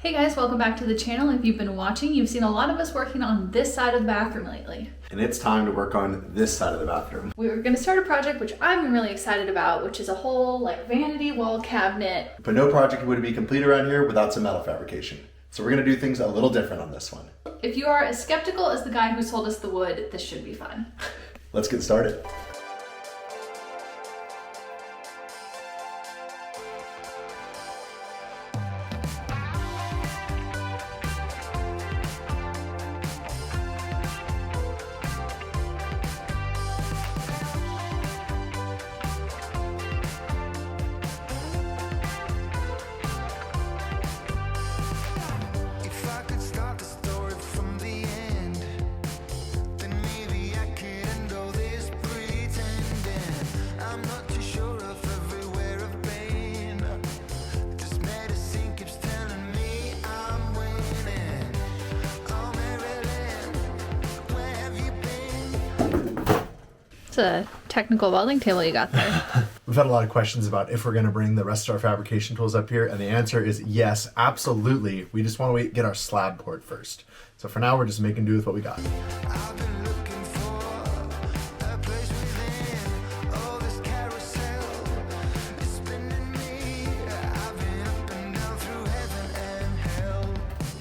Hey guys, welcome back to the channel. If you've been watching, you've seen a lot of us working on this side of the bathroom lately. And it's time to work on this side of the bathroom. We're gonna start a project which I'm really excited about, which is a whole vanity wall cabinet. But no project would be complete around here without some metal fabrication. So we're gonna do things a little different on this one. If you are as skeptical as the guy who sold us the wood, this should be fun. Let's get started. It's a technical welding table you got there. We've had a lot of questions about if we're gonna bring the rest of our fabrication tools up here, and the answer is yes, absolutely. We just wanna get our slab poured first. So for now, we're just making do with what we got.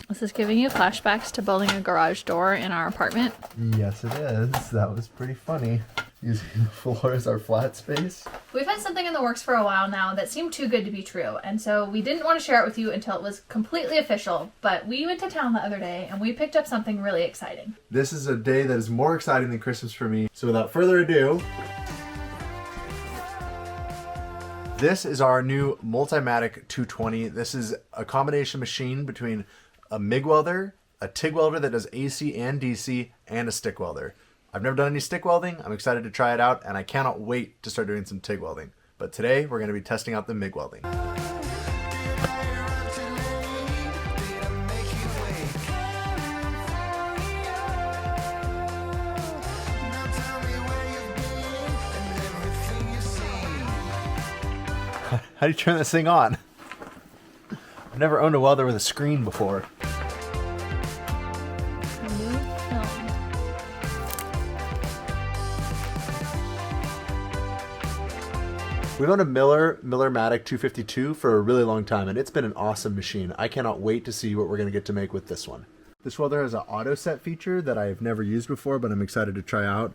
This is giving you flashbacks to building a garage door in our apartment. Yes, it is. That was pretty funny. Using the floor as our flat space. We've had something in the works for a while now that seemed too good to be true, and so we didn't want to share it with you until it was completely official, but we went to town the other day and we picked up something really exciting. This is a day that is more exciting than Christmas for me, so without further ado, this is our new Multimatic 220. This is a combination machine between a MIG welder, a TIG welder that does AC and DC, and a stick welder. I've never done any stick welding. I'm excited to try it out, and I cannot wait to start doing some TIG welding. But today, we're going to be testing out the MIG welding. How do you turn this thing on? I've never owned a welder with a screen before. We've owned a Millermatic 252 for a really long time, and it's been an awesome machine. I cannot wait to see what we're going to get to make with this one. This welder has an auto set feature that I've never used before, but I'm excited to try out.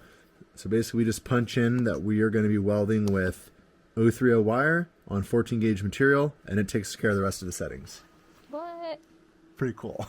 So basically we just punch in that we are going to be welding with 030 wire on 14 gauge material, and it takes care of the rest of the settings. What? Pretty cool.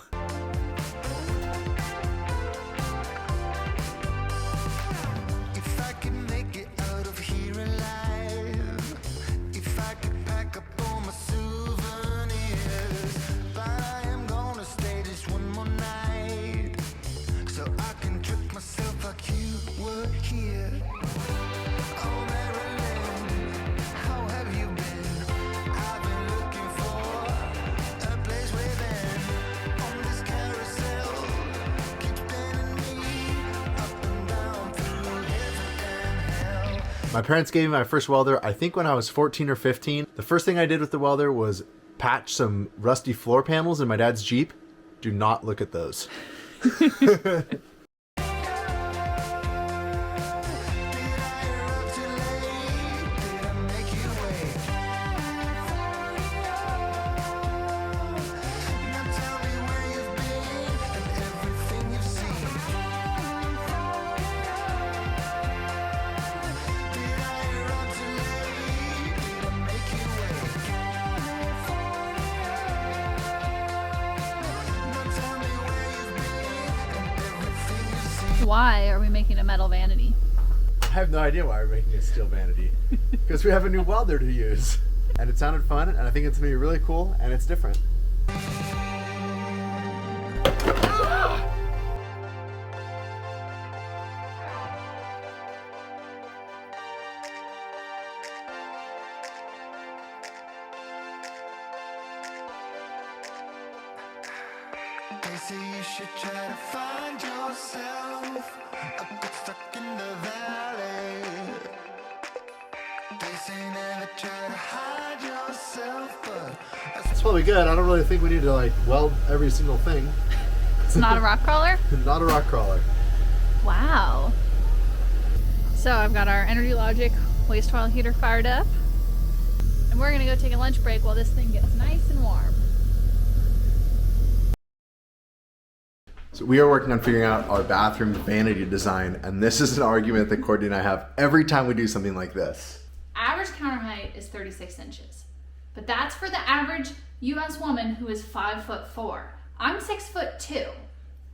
My parents gave me my first welder, I think when I was 14 or 15. The first thing I did with the welder was patch some rusty floor panels in my dad's Jeep. Do not look at those. Why are we making a metal vanity? I have no idea why we're making a steel vanity. Because we have a new welder to use. And it sounded fun, and I think it's going to be really cool, and it's different. They say you should try to find yourself a bit stuck in the valley. They They say never try to hide yourself, but It's probably good. I don't really think we need to like weld every single thing. It's not a rock crawler? Not a rock crawler. Wow. So I've got our Energy Logic waste oil heater fired up. And we're gonna go take a lunch break while this thing gets nice and warm. So we are working on figuring out our bathroom vanity design, and this is an argument that Courtney and I have every time we do something like this. Average counter height is 36 inches. But that's for the average US woman who is 5'4". I'm 6'2".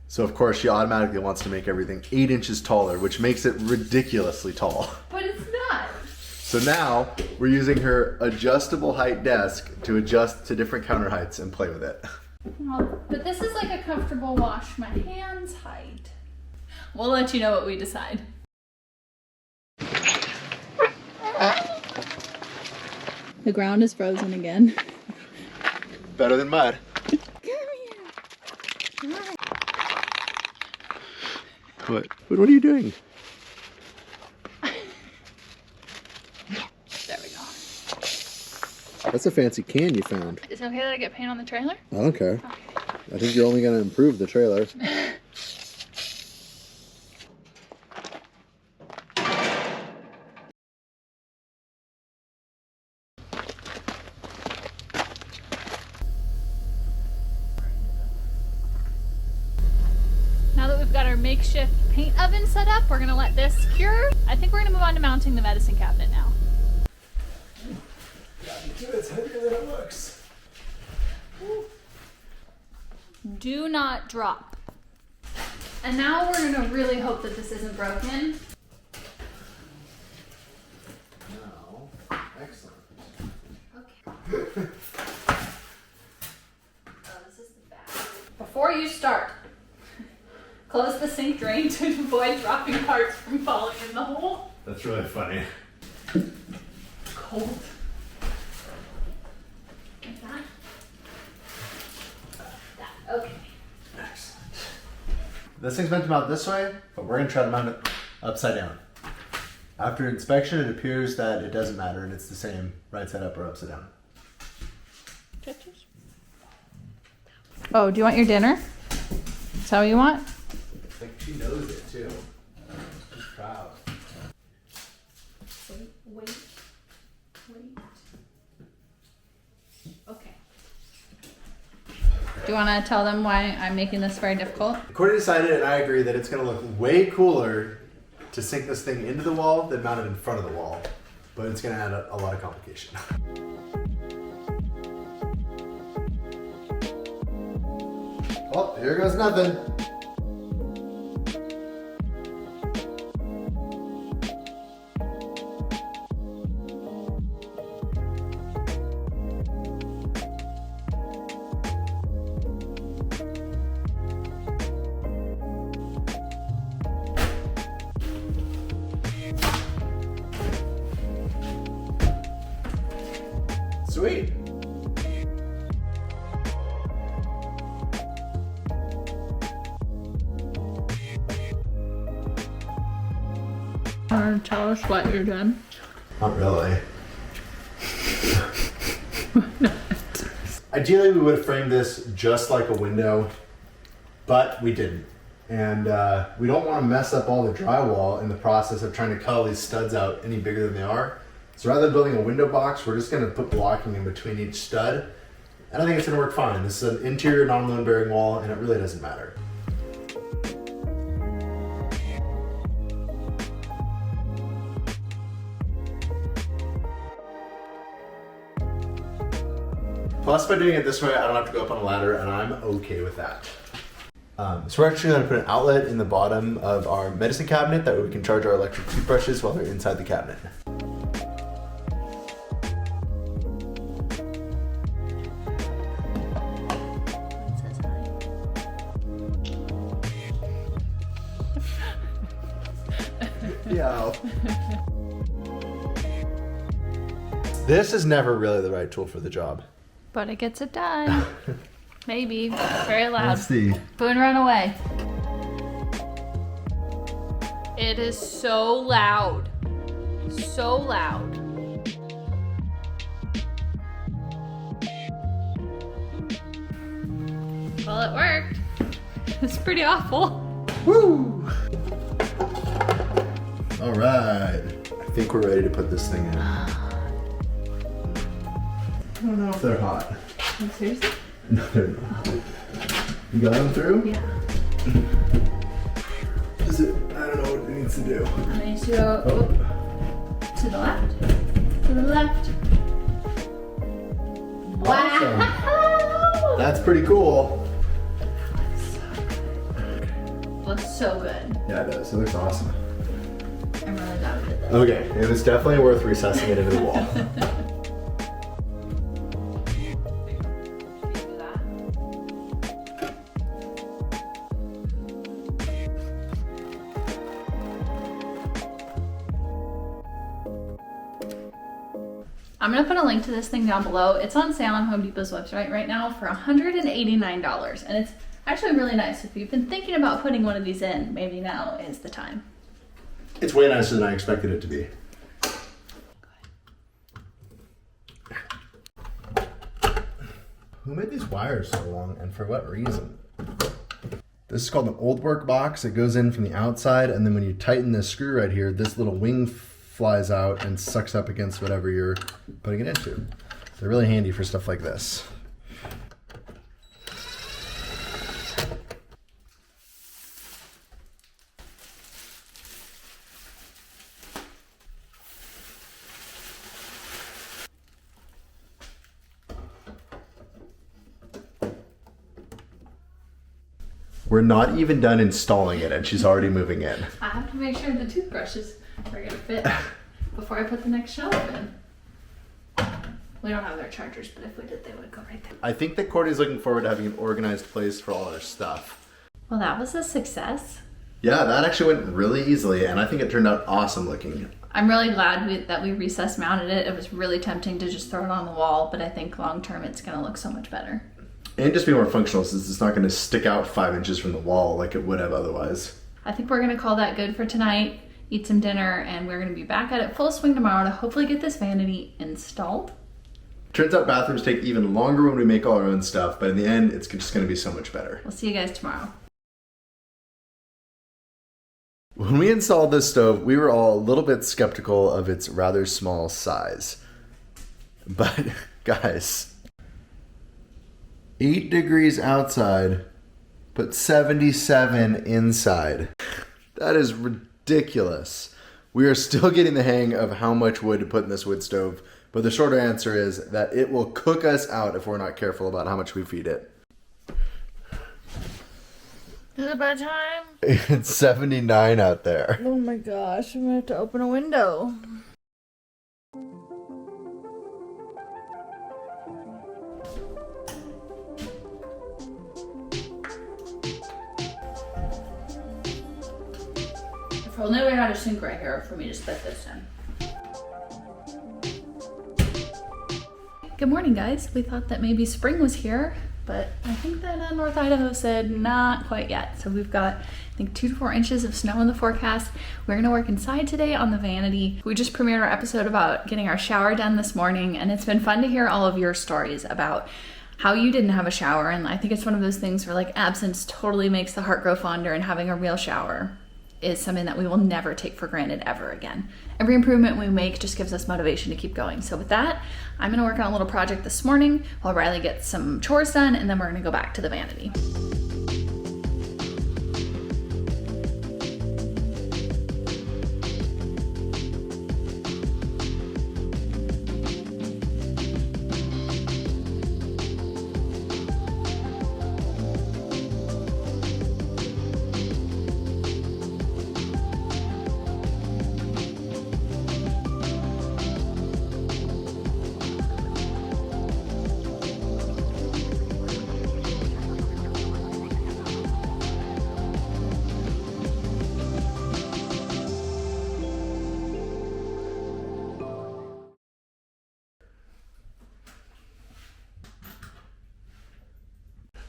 So of course she automatically wants to make everything 8 inches taller, which makes it ridiculously tall. But it's not. So now we're using her adjustable height desk to adjust to different counter heights and play with it. Well, but this is like a comfortable wash my hands height. We'll let you know what we decide. The ground is frozen again. Better than mud. What are you doing? There we go. That's a fancy can you found. Is it okay that I get paint on the trailer? I don't care. Okay. I think you're only going to improve the trailer. Now that we've got our makeshift paint oven set up, we're gonna let this cure. I think we're gonna move on to mounting the medicine cabinet now. It's heavier than it looks. Do not drop. And now we're gonna really hope that this isn't broken. No. Excellent. Okay. Oh, this is the back. Before you start, close the sink drain to avoid dropping parts from falling in the hole. That's really funny. Cold. Like that. That. Okay. Excellent. This thing's meant to mount this way, but we're going to try to mount it upside down. After inspection, it appears that it doesn't matter and it's the same right side up or upside down. Oh, do you want your dinner? Is that what you want? I think she knows it too. She's proud. Wait. Okay. Do you want to tell them why I'm making this very difficult? Courtney decided, and I agree, that it's going to look way cooler to sink this thing into the wall than mount it in front of the wall. But it's going to add a lot of complication. Oh, here goes nothing. Sweet. Want to tell us what you're doing? Not really. Ideally, we would have framed this just like a window, but we didn't. And we don't want to mess up all the drywall in the process of trying to cut all these studs out any bigger than they are. So rather than building a window box, we're just going to put blocking in between each stud. And I think it's going to work fine. This is an interior non-load bearing wall, and it really doesn't matter. Plus, by doing it this way, I don't have to go up on a ladder, and I'm okay with that. So we're actually going to put an outlet in the bottom of our medicine cabinet, that way we can charge our electric toothbrushes while they're inside the cabinet. Yo. This is never really the right tool for the job. But it gets it done. Maybe. Very loud. Let's see. Boone, run away. It is so loud. So loud. Well, it worked. It's pretty awful. Woo! All right. I think we're ready to put this thing in. I don't know if they're hot. Seriously? No, they're not. You got them through? Yeah. Is it? I don't know what it needs to do. It needs to go to the left. To the left. Wow! That's pretty cool. Looks so good. Yeah, it does. It looks awesome. I'm really glad we did this. Okay, it was definitely worth recessing it into the wall. I'm gonna put a link to this thing down below. It's on sale on Home Depot's website right now for $189, and it's actually really nice. If you've been thinking about putting one of these in, maybe now is the time. It's way nicer than I expected it to be. Who made these wires so long and for what reason? This is called an old work box. It goes in from the outside, and then when you tighten this screw right here, this little wing flies out and sucks up against whatever you're putting it into. They're really handy for stuff like this. We're not even done installing it and she's already moving in. I have to make sure the toothbrushes are gonna fit before I put the next shelf in. We don't have their chargers, but if we did, they would go right there. I think that Courtney's looking forward to having an organized place for all our stuff. Well, that was a success. Yeah, that actually went really easily, and I think it turned out awesome looking. I'm really glad that we recess mounted it. It was really tempting to just throw it on the wall, but I think long term it's gonna look so much better. And just be more functional since it's not going to stick out 5 inches from the wall like it would have otherwise. I think we're gonna call that good for tonight, eat some dinner, and we're gonna be back at it full swing tomorrow to hopefully get this vanity installed. Turns out bathrooms take even longer when we make all our own stuff, but in the end, it's just going to be so much better. We'll see you guys tomorrow. When we installed this stove, we were all a little bit skeptical of its rather small size. But guys, 8 degrees outside, but 77 inside. That is ridiculous. We are still getting the hang of how much wood to put in this wood stove, but the shorter answer is that it will cook us out if we're not careful about how much we feed it. Is it bedtime? It's 79 out there. Oh my gosh, I'm gonna have to open a window. If only we had a sink right here for me to spit this in. Good morning, guys. We thought that maybe spring was here, but I think that North Idaho said not quite yet. So we've got, I think, 2 to 4 inches of snow in the forecast. We're gonna work inside today on the vanity. We just premiered our episode about getting our shower done this morning, and it's been fun to hear all of your stories about how you didn't have a shower. And I think it's one of those things where like absence totally makes the heart grow fonder, and having a real shower is something that we will never take for granted ever again. Every improvement we make just gives us motivation to keep going. So with that, I'm gonna work on a little project this morning while Riley gets some chores done, and then we're gonna go back to the vanity.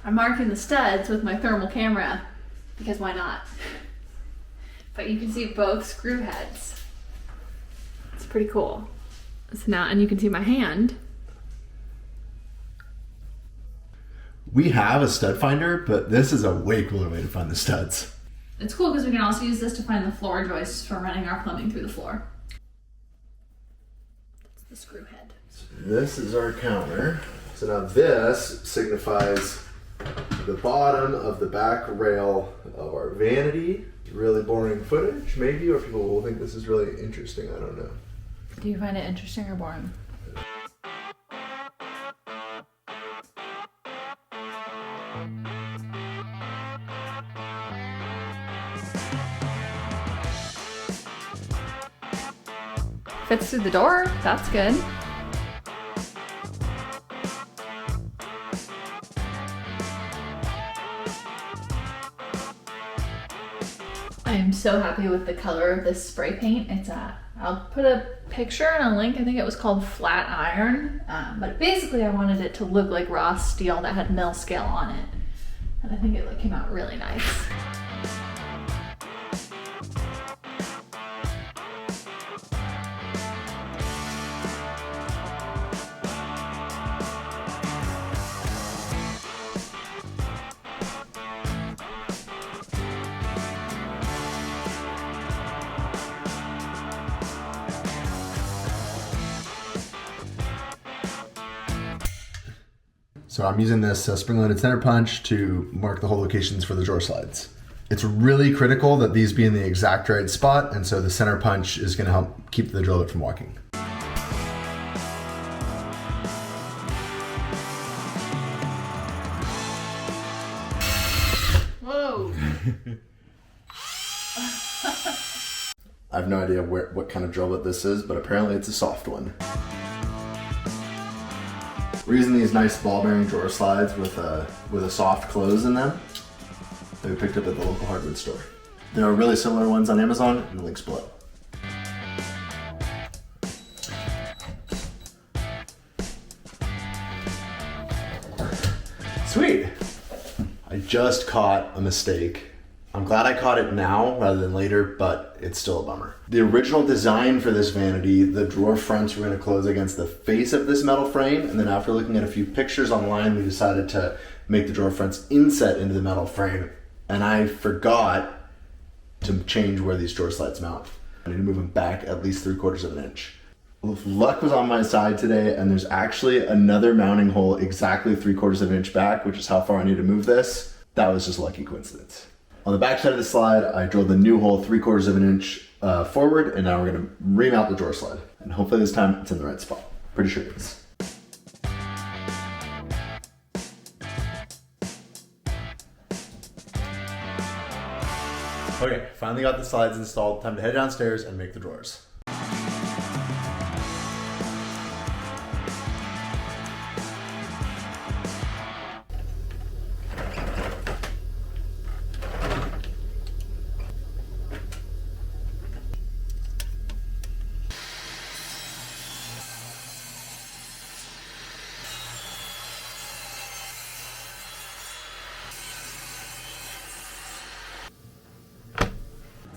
I'm marking the studs with my thermal camera because why not? But you can see both screw heads. It's pretty cool. So now, and you can see my hand. We have a stud finder, but this is a way cooler way to find the studs. It's cool because we can also use this to find the floor joists for running our plumbing through the floor. That's the screw head. So this is our counter. So now this signifies the bottom of the back rail of our vanity. Really boring footage, maybe, or people will think this is really interesting. I don't know. Do you find it interesting or boring? Fits through the door, that's good. I am so happy with the color of this spray paint. It's I'll put a picture and a link. I think it was called Flat Iron, but basically I wanted it to look like raw steel that had mill scale on it, and I think it came out really nice. So I'm using this spring-loaded center punch to mark the hole locations for the drawer slides. It's really critical that these be in the exact right spot, and so the center punch is going to help keep the drill bit from walking. Whoa! I have no idea what kind of drill bit this is, but apparently it's a soft one. We're using these nice ball bearing drawer slides with a soft close in them that we picked up at the local hardwood store. There are really similar ones on Amazon, and the link's below. Sweet! I just caught a mistake. I'm glad I caught it now rather than later, but it's still a bummer. The original design for this vanity, the drawer fronts were going to close against the face of this metal frame, and then after looking at a few pictures online, we decided to make the drawer fronts inset into the metal frame, and I forgot to change where these drawer slides mount. I need to move them back at least 3/4 of an inch. Luck was on my side today, and there's actually another mounting hole exactly 3/4 of an inch back, which is how far I need to move this. That was just a lucky coincidence. On the back side of the slide, I drilled the new hole 3/4 of an inch forward, and now we're going to remount the drawer slide. And hopefully this time it's in the right spot. Pretty sure it is. Okay, finally got the slides installed. Time to head downstairs and make the drawers.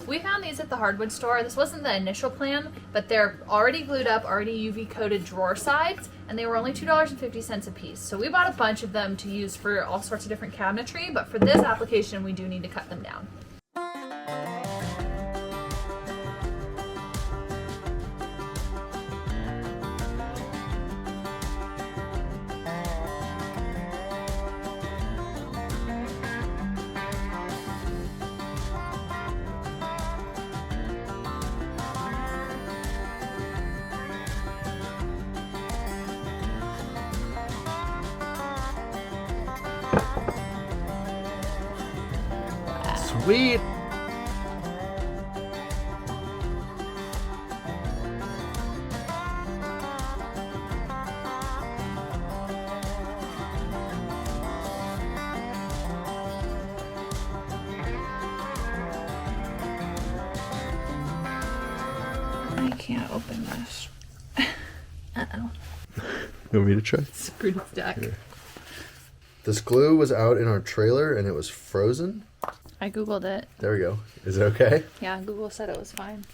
We found these at the hardwood store. This wasn't the initial plan, but they're already glued up, already UV coated drawer sides, and they were only $2.50 a piece. So we bought a bunch of them to use for all sorts of different cabinetry, but for this application, we do need to cut them down. Sweet! I can't open this. Uh-oh. You want me to try? Screwed its deck. Here. This glue was out in our trailer and it was frozen. I Googled it. There we go. Is it okay? Yeah, Google said it was fine.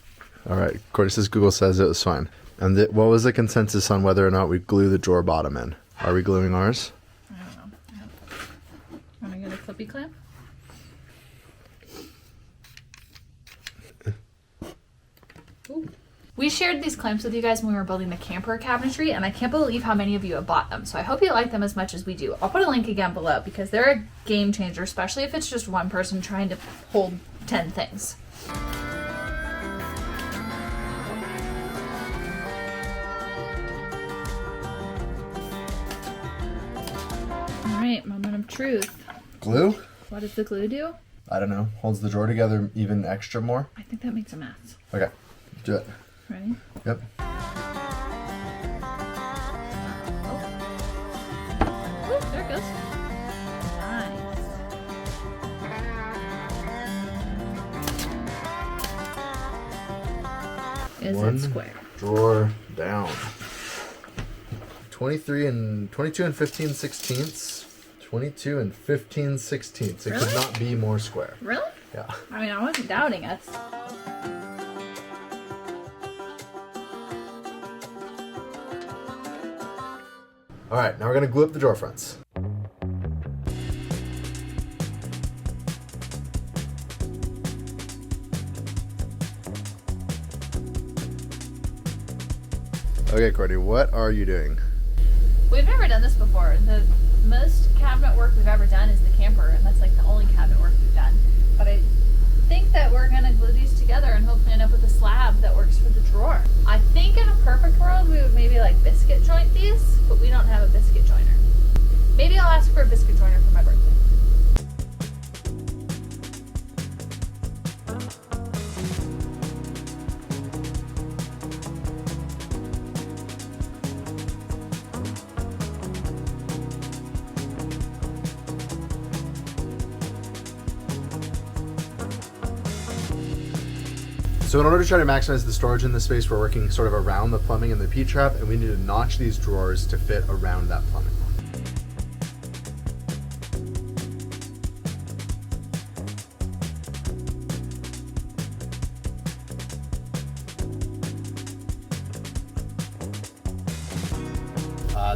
All right. Cordy says Google says it was fine. And what was the consensus on whether or not we glue the drawer bottom in? Are we gluing ours? I don't know. flippy clamp. Ooh. We shared these clamps with you guys when we were building the camper cabinetry, and I can't believe how many of you have bought them. So I hope you like them as much as we do. I'll put a link again below because they're a game changer, especially if it's just one person trying to hold 10 things. All right, moment of truth. Glue? What does the glue do? I don't know. Holds the drawer together even extra more. I think that makes a mess. Okay, do it. Ready? Yep. Oh, there it goes. Nice. Is One it square? Drawer down. 22 and 15 sixteenths. 22 and 15 sixteenths. It Really? could not be more square. Really? Yeah. I mean, I wasn't doubting us. All right, now we're gonna glue up the drawer fronts. Okay, Courtney, what are you doing? We've never done this before. The most cabinet work we've ever done is the camper, and that's like the only cabinet work we've done. But I think that we're gonna glue these together and hopefully end up with a slab that works for the drawer. I think in a perfect world we would maybe like biscuit joint these, but we don't have a biscuit joiner. Maybe I'll ask for a biscuit joiner for my birthday. So in order to try to maximize the storage in this space, we're working sort of around the plumbing and the P-trap, and we need to notch these drawers to fit around that plumbing.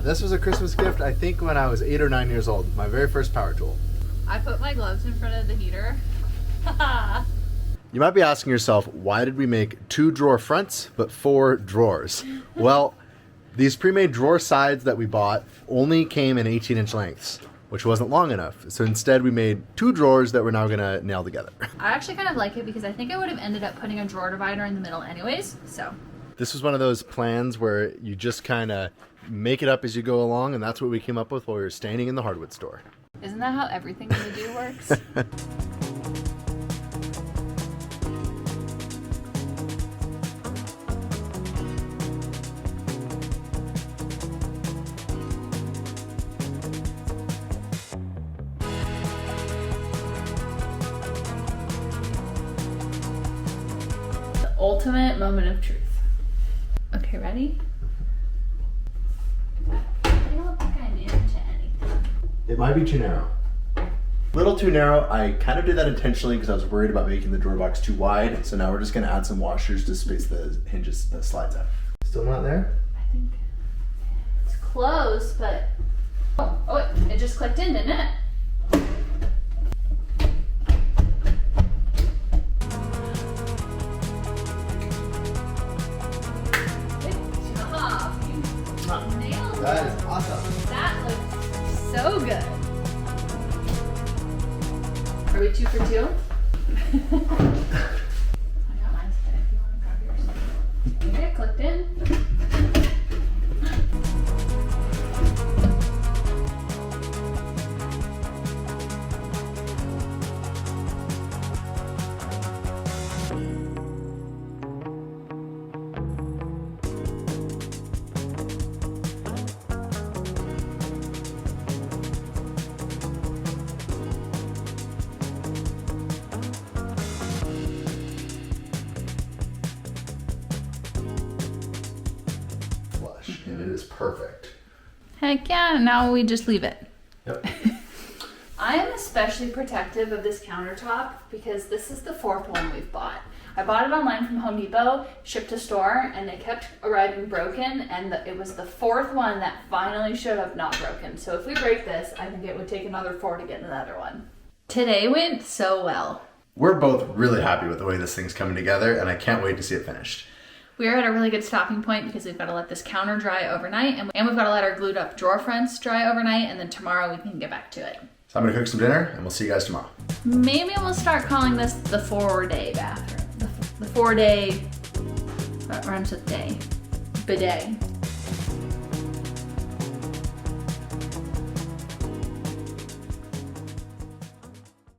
This was a Christmas gift, I think, when I was 8 or 9 years old. My very first power tool. I put my gloves in front of the heater. You might be asking yourself, why did we make 2 drawer fronts, but 4 drawers? Well, these pre-made drawer sides that we bought only came in 18-inch lengths, which wasn't long enough. So instead we made 2 drawers that we're now gonna nail together. I actually kind of like it because I think I would have ended up putting a drawer divider in the middle anyways, so. This was one of those plans where you just kind of make it up as you go along, and that's what we came up with while we were standing in the hardwood store. Isn't that how everything we do works? The ultimate moment of truth. Okay, ready? I don't think I'm into anything. It might be too narrow. Little too narrow. I kind of did that intentionally because I was worried about making the drawer box too wide. So now we're just going to add some washers to space the hinges, the slides out. Still not there? I think it's close, but oh wait, it just clicked in, didn't it? Nailed it. That is awesome. That looks so good. Are we 2 for 2? I got mine today if you want to grab yours. Maybe it clicked in. Flush, and it is perfect. Heck yeah, now we just leave it. Yep. I am especially protective of this countertop because this is the 4th one we've bought. I bought it online from Home Depot, shipped to store, and they kept arriving broken, and it was the 4th one that finally showed up not broken. So if we break this, I think it would take another 4 to get another one. Today went so well. We're both really happy with the way this thing's coming together, and I can't wait to see it finished. We're at a really good stopping point because we've got to let this counter dry overnight, and we've got to let our glued up drawer fronts dry overnight, and then tomorrow we can get back to it. So I'm gonna cook some dinner, and we'll see you guys tomorrow. Maybe we'll start calling this the 4-day bathroom. The 4-day, that rhymes with day, bidet.